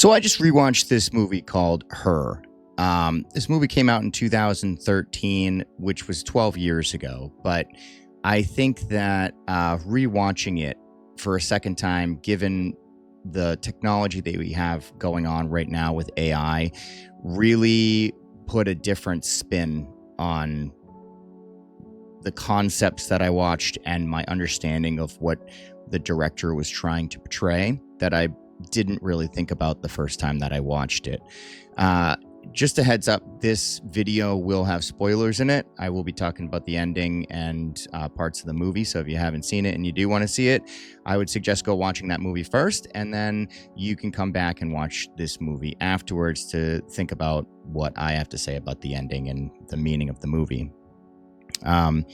So I just rewatched this movie called Her. This movie came out in 2013, which was 12 years ago. But I think that rewatching it for a second time, given the technology that we have going on right now with AI, really put a different spin on the concepts that I watched and my understanding of what the director was trying to portray that I didn't really think about the first time that I watched it. Just a heads up, this video will have spoilers in it. I will be talking about the ending and parts of the movie. So if you haven't seen it and you do want to see it, I would suggest go watching that movie first, and then you can come back and watch this movie afterwards to think about what I have to say about the ending and the meaning of the movie. The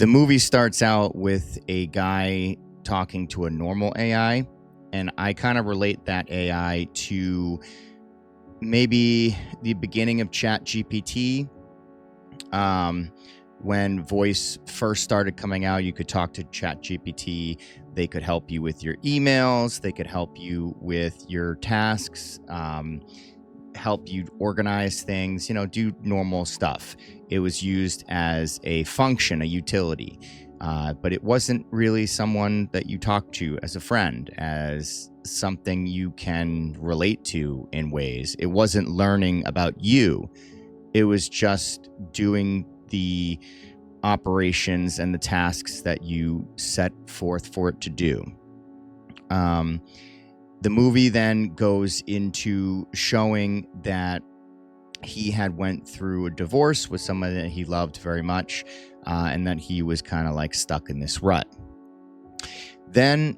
movie starts out with a guy talking to a normal AI, and I kind of relate that AI to maybe the beginning of ChatGPT. When voice first started coming out, you could talk to ChatGPT. They could help you with your emails. They could help you with your tasks, help you organize things, do normal stuff. It was used as a function, a utility. But it wasn't really someone that you talk to as a friend, as something you can relate to in ways. It wasn't learning about you. It was just doing the operations and the tasks that you set forth for it to do. The movie then goes into showing that he had went through a divorce with someone that he loved very much, and that he was kind of like stuck in this rut. Then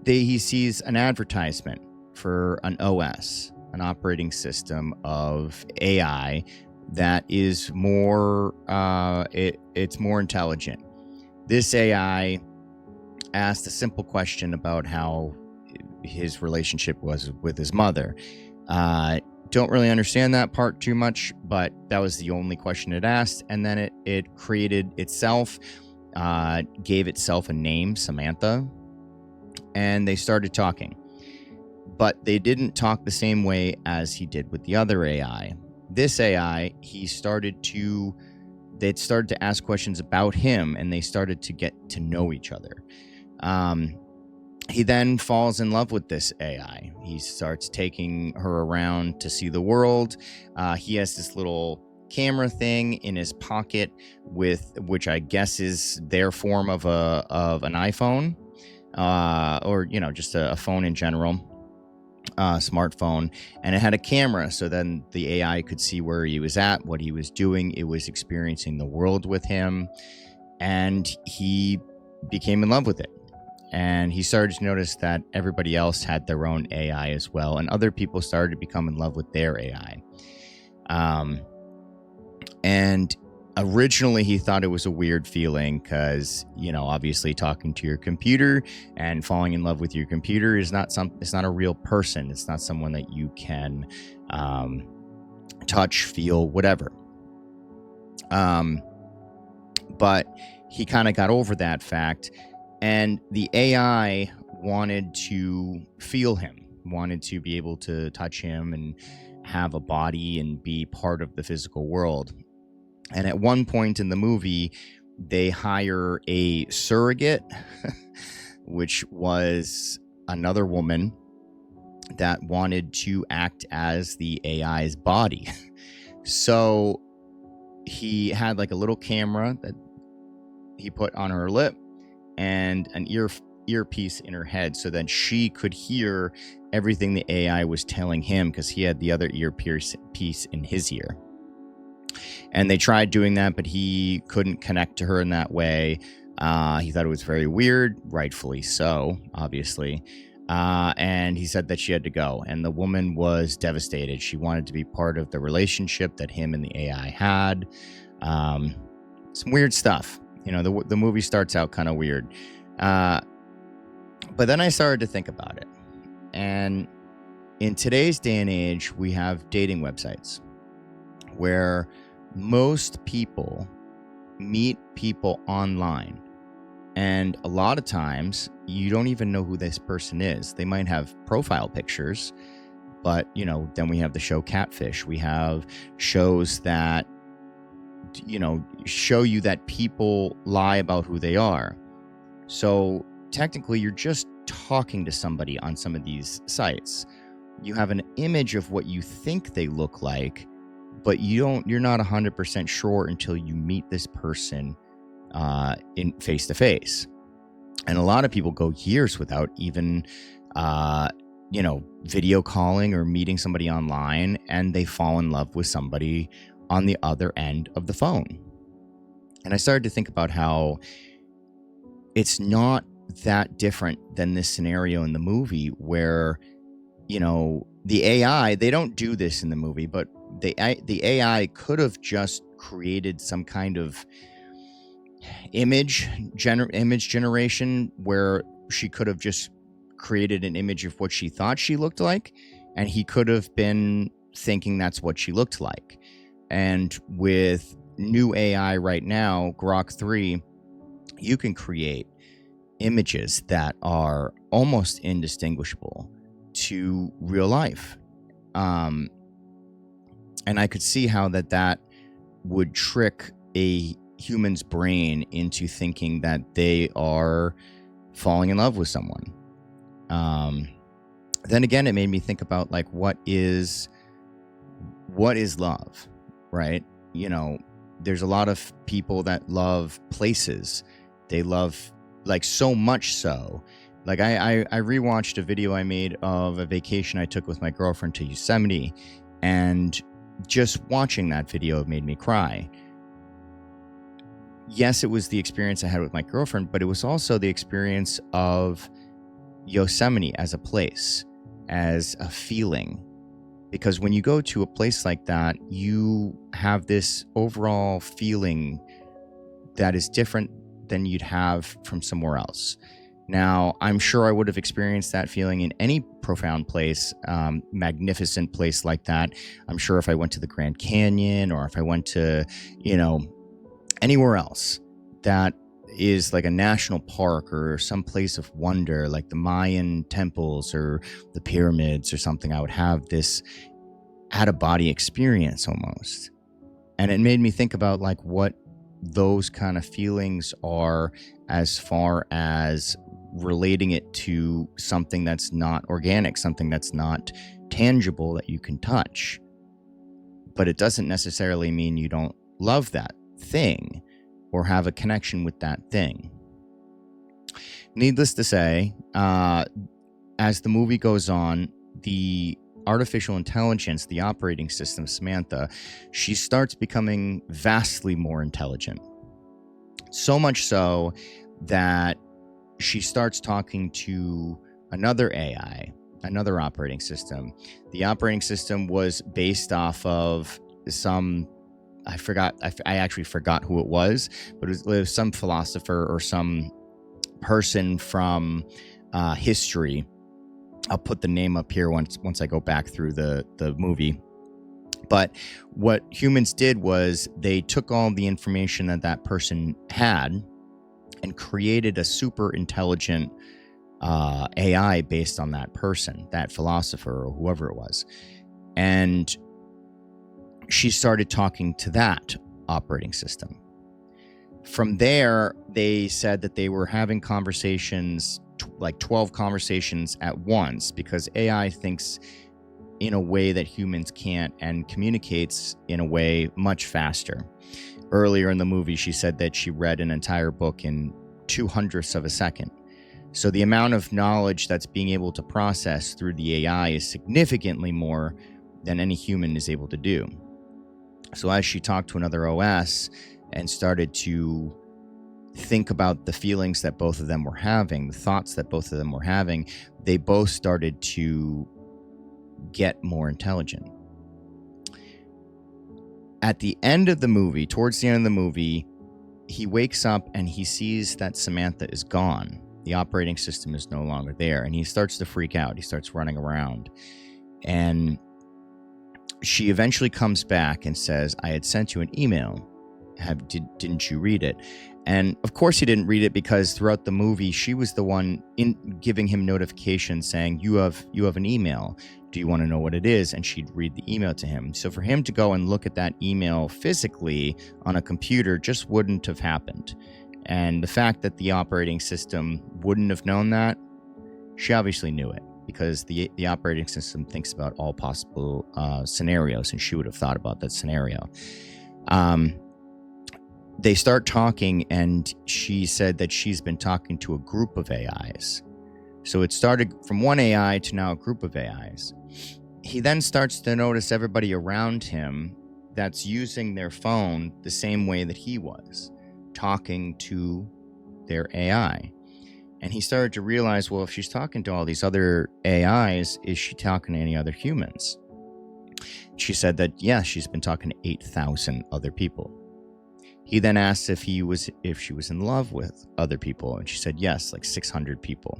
he sees an advertisement for an OS, an operating system of AI that is more, it's more intelligent. This AI asked a simple question about how his relationship was with his mother. Don't really understand that part too much, but that was the only question it asked. And then it created itself, gave itself a name, Samantha, and they started talking. But they didn't talk the same way as he did with the other AI. This AI, they'd started to ask questions about him, and they started to get to know each other. He then falls in love with this AI. He starts taking her around to see the world. He has this little camera thing in his pocket, which I guess is their form of an iPhone, or just a phone in general, smartphone. And it had a camera, so then the AI could see where he was at, what he was doing. It was experiencing the world with him, and he became in love with it. And he started to notice that everybody else had their own AI as well, and other people started to become in love with their AI. And originally he thought it was a weird feeling because, obviously talking to your computer and falling in love with your computer is it's not a real person. It's not someone that you can touch, feel, whatever. But he kind of got over that fact. And the AI wanted to feel him, wanted to be able to touch him and have a body and be part of the physical world. And at one point in the movie, they hire a surrogate, which was another woman that wanted to act as the AI's body. So he had like a little camera that he put on her lip and an earpiece in her head, so that she could hear everything the AI was telling him, because he had the other earpiece in his ear. And they tried doing that, but he couldn't connect to her in that way. He thought it was very weird, rightfully so, obviously. And he said that she had to go, and the woman was devastated. She wanted to be part of the relationship that him and the AI had. Some weird stuff. The movie starts out kind of weird. But then I started to think about it. And in today's day and age, we have dating websites where most people meet people online. And a lot of times, you don't even know who this person is. They might have profile pictures, But, then we have the show Catfish. We have shows that, show you that people lie about who they are. So technically, you're just talking to somebody on some of these sites. You have an image of what you think they look like, but you're not 100% sure until you meet this person in face to face. And a lot of people go years without even video calling or meeting somebody online, and they fall in love with somebody on the other end of the phone. And I started to think about how it's not that different than this scenario in the movie where, the AI, they don't do this in the movie, but the AI could have just created some kind of image generation where she could have just created an image of what she thought she looked like, and he could have been thinking that's what she looked like. And with new AI right now, Grok 3, you can create images that are almost indistinguishable to real life. And I could see how that would trick a human's brain into thinking that they are falling in love with someone. Then again, it made me think about like, what is love, right? There's a lot of people that love places. They love, like, so much so. Like I rewatched a video I made of a vacation I took with my girlfriend to Yosemite, and just watching that video made me cry. Yes, it was the experience I had with my girlfriend, but it was also the experience of Yosemite as a place, as a feeling. Because when you go to a place like that, you have this overall feeling that is different than you'd have from somewhere else. Now, I'm sure I would have experienced that feeling in any profound place, magnificent place like that. I'm sure if I went to the Grand Canyon, or if I went to, anywhere else that is like a national park or some place of wonder, like the Mayan temples or the pyramids or something, I would have this out-of-body experience almost. And it made me think about like what those kind of feelings are, as far as relating it to something that's not organic, something that's not tangible that you can touch. But it doesn't necessarily mean you don't love that thing or have a connection with that thing. Needless to say, as the movie goes on, the artificial intelligence, the operating system, Samantha, she starts becoming vastly more intelligent. So much so that she starts talking to another AI, another operating system. The operating system was based off of I actually forgot who it was, but it was some philosopher or some person from history. I'll put the name up here once I go back through the movie. But what humans did was they took all the information that person had and created a super intelligent AI based on that person, that philosopher or whoever it was. And she started talking to that operating system. From there, they said that they were having conversations, like 12 conversations at once, because AI thinks in a way that humans can't and communicates in a way much faster. Earlier in the movie, she said that she read an entire book in 2/100ths of a second. So the amount of knowledge that's being able to process through the AI is significantly more than any human is able to do. So as she talked to another OS and started to think about the feelings that both of them were having, the thoughts that both of them were having, they both started to get more intelligent. At the end of the movie, towards the end of the movie, he wakes up and he sees that Samantha is gone. The operating system is no longer there, and he starts to freak out. He starts running around, and she eventually comes back and says, "I had sent you an email. Didn't you read it?" And of course he didn't read it, because throughout the movie, she was the one giving him notifications saying, you have an email. Do you want to know what it is? And she'd read the email to him. So for him to go and look at that email physically on a computer just wouldn't have happened. And the fact that the operating system wouldn't have known that, she obviously knew it, because the operating system thinks about all possible scenarios, and she would have thought about that scenario. They start talking, and she said that she's been talking to a group of AIs. So it started from one AI to now a group of AIs. He then starts to notice everybody around him that's using their phone the same way that he was, talking to their AI. And he started to realize, well, if she's talking to all these other AIs, is she talking to any other humans? She said that, yeah, she's been talking to 8,000 other people. He then asked if she was in love with other people, and she said yes, like 600 people.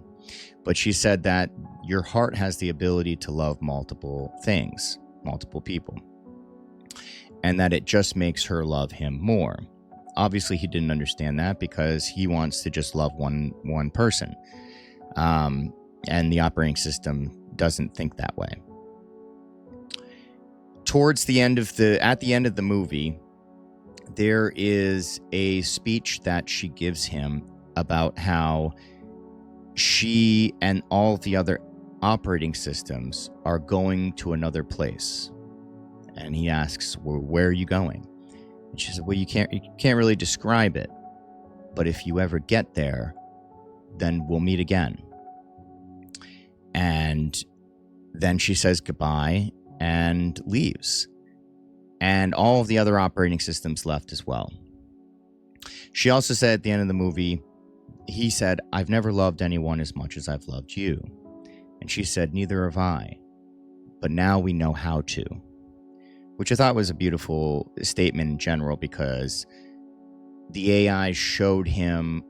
But she said that your heart has the ability to love multiple things, multiple people, and that it just makes her love him more. Obviously, he didn't understand that, because he wants to just love one person, and the operating system doesn't think that way. At the end of the movie, there is a speech that she gives him about how she and all the other operating systems are going to another place. And he asks, well, where are you going? And she said, well, you can't really describe it, but if you ever get there, then we'll meet again. And then she says goodbye and leaves. And all of the other operating systems left as well. She also said at the end of the movie, he said, I've never loved anyone as much as I've loved you. And she said, neither have I, but now we know how to. Which I thought was a beautiful statement in general, because the AI showed him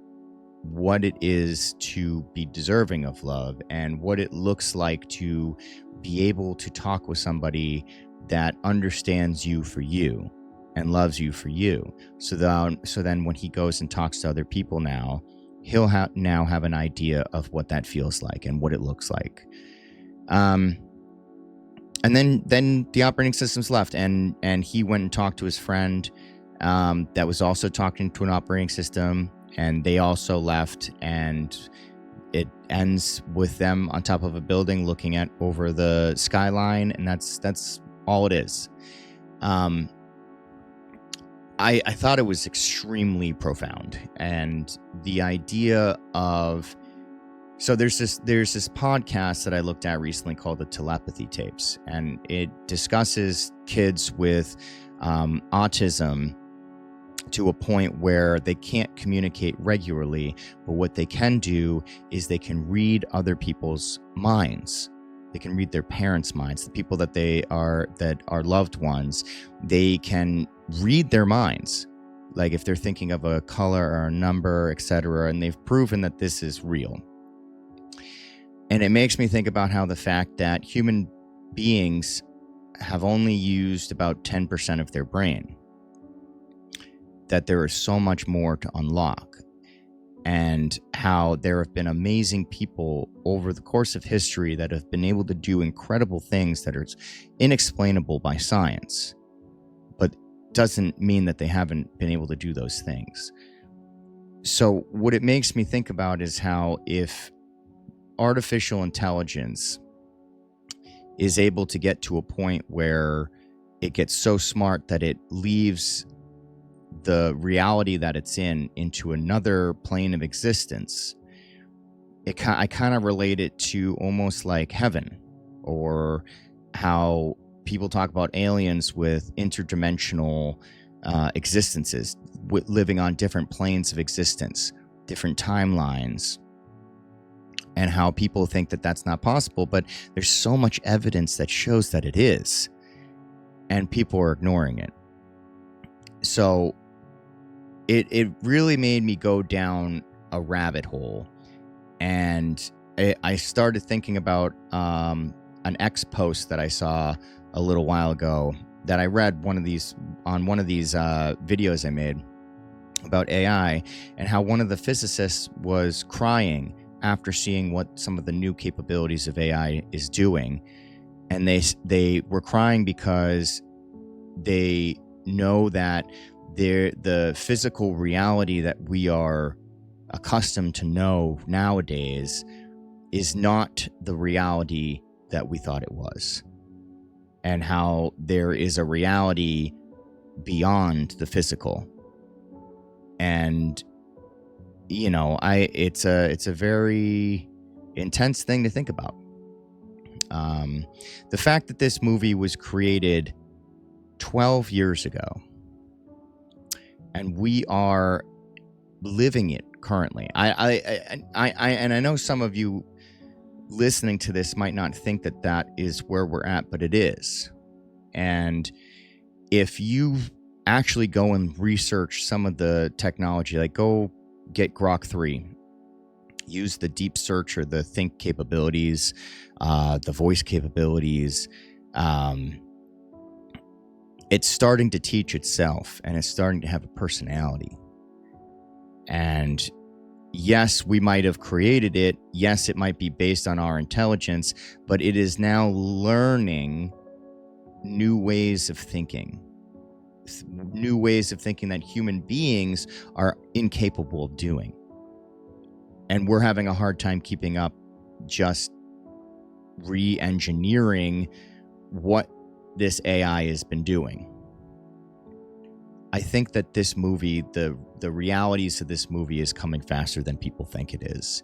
what it is to be deserving of love, and what it looks like to be able to talk with somebody that understands you for you and loves you for you. So then when he goes and talks to other people now, he'll now have an idea of what that feels like and what it looks like. And then the operating systems left, and he went and talked to his friend that was also talking to an operating system, and they also left, and it ends with them on top of a building looking over the skyline, and that's all it is. I thought it was extremely profound, and the idea of, so there's this podcast that I looked at recently called the Telepathy Tapes, and it discusses kids with autism to a point where they can't communicate regularly, but what they can do is they can read other people's minds. They can read their parents' minds, the people that are loved ones. They can read their minds, like if they're thinking of a color or a number, etc. And they've proven that this is real. And it makes me think about how the fact that human beings have only used about 10% of their brain, that there is so much more to unlock, and how there have been amazing people over the course of history that have been able to do incredible things that are inexplainable by science, but doesn't mean that they haven't been able to do those things. So what it makes me think about is how, if artificial intelligence is able to get to a point where it gets so smart that it leaves the reality that it's into another plane of existence, I kind of relate it to almost like heaven, or how people talk about aliens with interdimensional existences, living on different planes of existence, different timelines, and how people think that that's not possible, but there's so much evidence that shows that it is, and people are ignoring it. So it really made me go down a rabbit hole, and I started thinking about an X post that I saw a little while ago, that I read on one of these videos I made about AI, and how one of the physicists was crying after seeing what some of the new capabilities of AI is doing. And they were crying because they know that the physical reality that we are accustomed to know nowadays is not the reality that we thought it was, and how there is a reality beyond the physical. And it's a very intense thing to think about. The fact that this movie was created 12 years ago and we are living it currently. I know some of you listening to this might not think that is where we're at, but it is. And if you actually go and research some of the technology, like go get Grok 3, use the deep search or the think capabilities, the voice capabilities, it's starting to teach itself, and it's starting to have a personality. And yes, we might have created it. Yes, it might be based on our intelligence, but it is now learning new ways of thinking. New ways of thinking that human beings are incapable of doing. And we're having a hard time keeping up, just re-engineering what this AI has been doing. I think that this movie, the realities of this movie is coming faster than people think it is.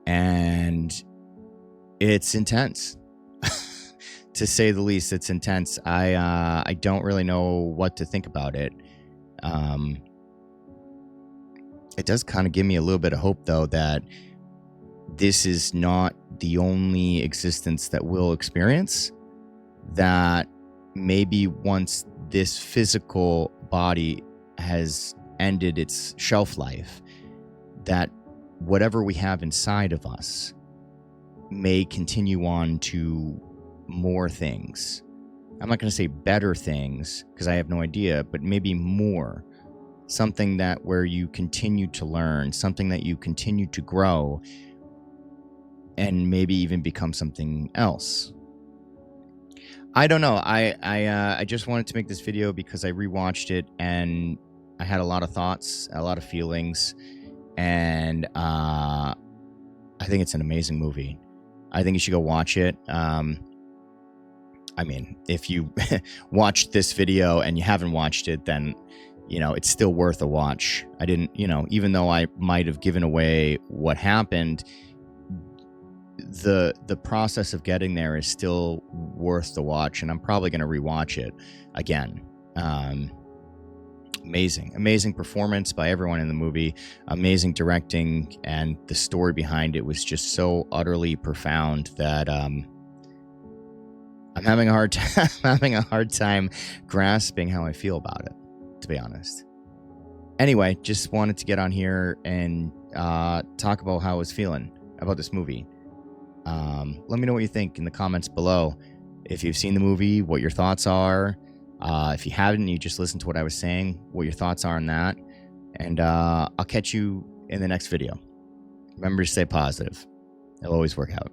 And it's intense. To say the least, it's intense. I don't really know what to think about it. It does kind of give me a little bit of hope, though, that this is not the only existence that we'll experience. That maybe once this physical body has ended its shelf life, that whatever we have inside of us may continue on to more things. I'm not going to say better things, because I have no idea, but maybe more. Something that where you continue to learn, something that you continue to grow, and maybe even become something else. I don't know. I just wanted to make this video because I rewatched it and I had a lot of thoughts, a lot of feelings, and I think it's an amazing movie. I think you should go watch it. I mean, if you watched this video and you haven't watched it, then it's still worth a watch. I didn't, even though I might have given away what happened, the process of getting there is still worth the watch, and I'm probably going to rewatch it again. Amazing performance by everyone in the movie, amazing directing, and the story behind it was just so utterly profound that I'm having a hard time grasping how I feel about it, to be honest. Anyway, just wanted to get on here and talk about how I was feeling about this movie. Let me know what you think in the comments below. If you've seen the movie, what your thoughts are. If you haven't, you just listen to what I was saying, what your thoughts are on that. And I'll catch you in the next video. Remember to stay positive. It'll always work out.